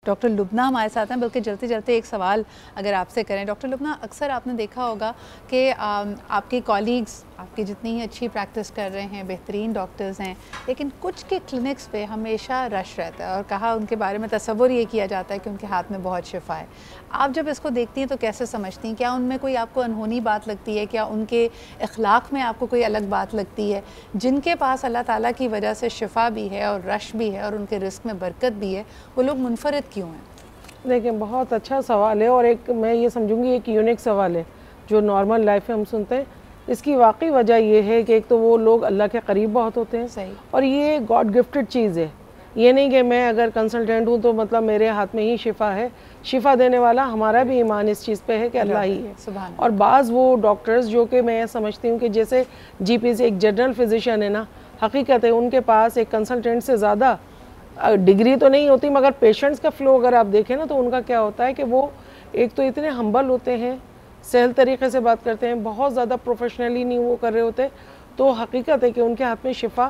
Doctor Lubna हमारे साथ हैं। बल्कि चलते चलते एक सवाल अगर आपसे करें डॉक्टर लुबना, अक्सर आपने देखा होगा कि आपके कॉलीग्स आपकी जितनी ही अच्छी प्रैक्टिस कर रहे हैं, बेहतरीन डॉक्टर्स हैं, लेकिन कुछ के क्लिनिक्स पे हमेशा रश रहता है और कहा उनके बारे में तसव्वुर ये किया जाता है कि उनके हाथ में बहुत शिफा है। आप जब इसको देखती हैं तो कैसे समझती हैं? क्या उनमें कोई आपको अनहोनी बात लगती है? क्या उनके इखलाक में आपको कोई अलग बात लगती है? जिनके पास अल्लाह ताला की वजह से शिफा भी है और रश भी है और उनके रिस्क में बरकत भी है, वो लोग मुनफरिद क्यों हैं? देखिए, बहुत अच्छा सवाल है और एक मैं ये समझूंगी एक यूनिक सवाल है जो नॉर्मल लाइफ में हम सुनते हैं। इसकी वाकई वजह ये है कि एक तो वो लोग अल्लाह के करीब बहुत होते हैं। सही। और ये गॉड गिफ्टेड चीज़ है। ये नहीं कि मैं अगर कंसल्टेंट हूँ तो मतलब मेरे हाथ में ही शिफा है। शिफा देने वाला हमारा भी ईमान इस चीज़ पे है कि अल्लाह ही है। और बाज़ वो डॉक्टर्स जो कि मैं समझती हूँ कि जैसे जीपी से एक जनरल फिजिशियन है ना, हकीकत है उनके पास एक कंसल्टेंट से ज़्यादा डिग्री तो नहीं होती, मगर पेशेंट्स का फ़्लो अगर आप देखें ना तो उनका क्या होता है कि वो एक तो इतने हम्बल होते हैं, सहल तरीके से बात करते हैं, बहुत ज़्यादा प्रोफेशनली नहीं वो कर रहे होते। तो हकीकत है कि उनके हाथ में शिफा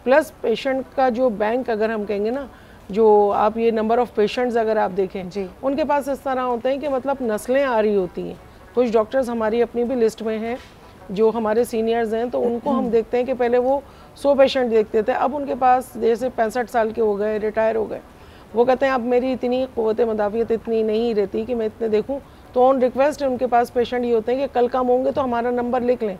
प्लस पेशेंट का जो बैंक अगर हम कहेंगे ना, जो आप ये नंबर ऑफ़ पेशेंट्स अगर आप देखें जी, उनके पास इस तरह होते हैं कि मतलब नस्लें आ रही होती हैं। कुछ डॉक्टर्स हमारी अपनी भी लिस्ट में हैं जो हमारे सीनियर्स हैं, तो उनको हम देखते हैं कि पहले वो 100 पेशेंट देखते थे, अब उनके पास जैसे 65 साल के हो गए, रिटायर हो गए, वो कहते हैं अब मेरी इतनी क़ुव्वत मुदाफ़ियत इतनी नहीं रहती कि मैं इतने देखूं, तो ऑन रिक्वेस्ट उनके पास पेशेंट ये होते हैं कि कल कम होंगे तो हमारा नंबर लिख लें।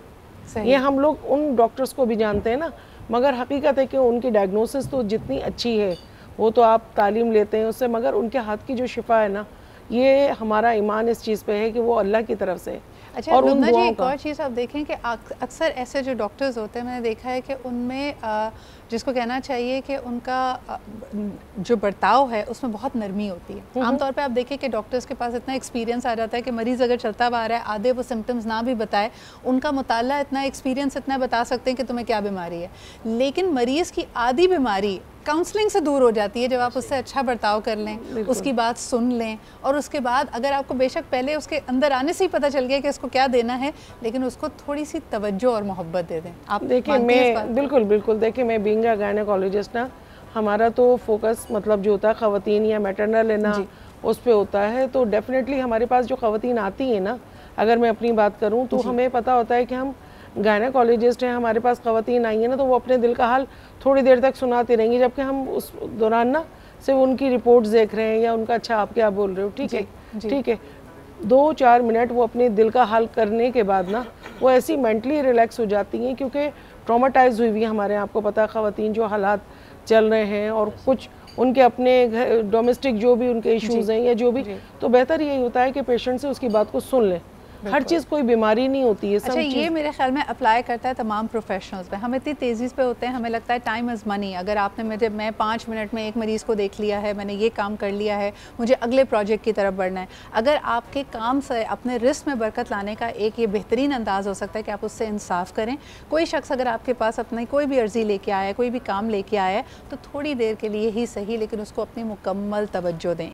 ये हम लोग उन डॉक्टर्स को भी जानते हैं ना, मगर हकीकत है कि उनकी डायग्नोसिस तो जितनी अच्छी है वो तो आप तालीम लेते हैं उससे, मगर उनके हाथ की जो शिफा है ना, ये हमारा ईमान इस चीज़ पे है कि वो अल्लाह की तरफ से। अच्छा और लुबना जी, एक और चीज़ आप देखें कि अक्सर ऐसे जो डॉक्टर्स होते हैं, मैंने देखा है कि उनमें जिसको कहना चाहिए कि उनका जो बर्ताव है उसमें बहुत नरमी होती है। आमतौर पे आप देखें कि डॉक्टर्स के पास इतना एक्सपीरियंस आ जाता है कि मरीज़ अगर चलता हुआ आ रहा है, आधे वो सिम्टम्स ना भी बताए, उनका मुताला इतना एक्सपीरियंस इतना बता सकते हैं कि तुम्हें क्या बीमारी है। लेकिन मरीज़ की आधी बीमारी काउंसलिंग से दूर हो जाती है जब आप उससे अच्छा बर्ताव कर लें, उसकी बात सुन लें, और उसके बाद अगर आपको बेशक पहले उसके अंदर आने से ही पता चल गया कि इसको क्या देना है, लेकिन उसको थोड़ी सी तवज्जो और मोहब्बत दे दें। आप देखिए, मैं बिल्कुल बिल्कुल देखिए, मैं बीइंग अ गायनेकोलॉजिस्ट ना, हमारा तो फोकस मतलब जो होता है ख़वातीन या मैटरनल है ना, उस पर होता है। तो डेफिनेटली हमारे पास जो ख़वातीन आती हैं ना, अगर मैं अपनी बात करूँ तो हमें पता होता है कि हम गायनेकोलॉजिस्ट हैं, हमारे पास ख़वातीन आई हैं ना, तो वो अपने दिल का हाल थोड़ी देर तक सुनाती रहेंगी, जबकि हम उस दौरान ना सिर्फ उनकी रिपोर्ट्स देख रहे हैं या उनका अच्छा आप क्या बोल रहे हो, ठीक है ठीक है, 2-4 मिनट वो अपने दिल का हाल करने के बाद ना वो ऐसी मेंटली रिलैक्स हो जाती हैं, क्योंकि ट्रॉमाटाइज हुई हुई हमारे आपको पता है ख़वातीन जो हालात चल रहे हैं और कुछ उनके अपने डोमेस्टिक जो भी उनके इश्यूज़ हैं या जो भी, तो बेहतर यही होता है कि पेशेंट से उसकी बात को सुन लें। हर चीज़ कोई बीमारी नहीं होती है। अच्छा, ये मेरे ख्याल में अप्लाई करता है तमाम प्रोफेशनल्स पे। हम इतनी तेज़ी पे होते हैं, हमें लगता है टाइम इज़ मनी। अगर आपने मैं 5 मिनट में एक मरीज़ को देख लिया है, मैंने ये काम कर लिया है, मुझे अगले प्रोजेक्ट की तरफ बढ़ना है। अगर आपके काम से अपने रिस्क में बरकत लाने का एक ये बेहतरीन अंदाज़ हो सकता है कि आप उससे इंसाफ करें। कोई शख्स अगर आपके पास अपनी कोई भी अर्ज़ी लेके आया है, कोई भी काम लेके आया है, तो थोड़ी देर के लिए ही सही, लेकिन उसको अपनी मुकम्मल तवज्जो दें।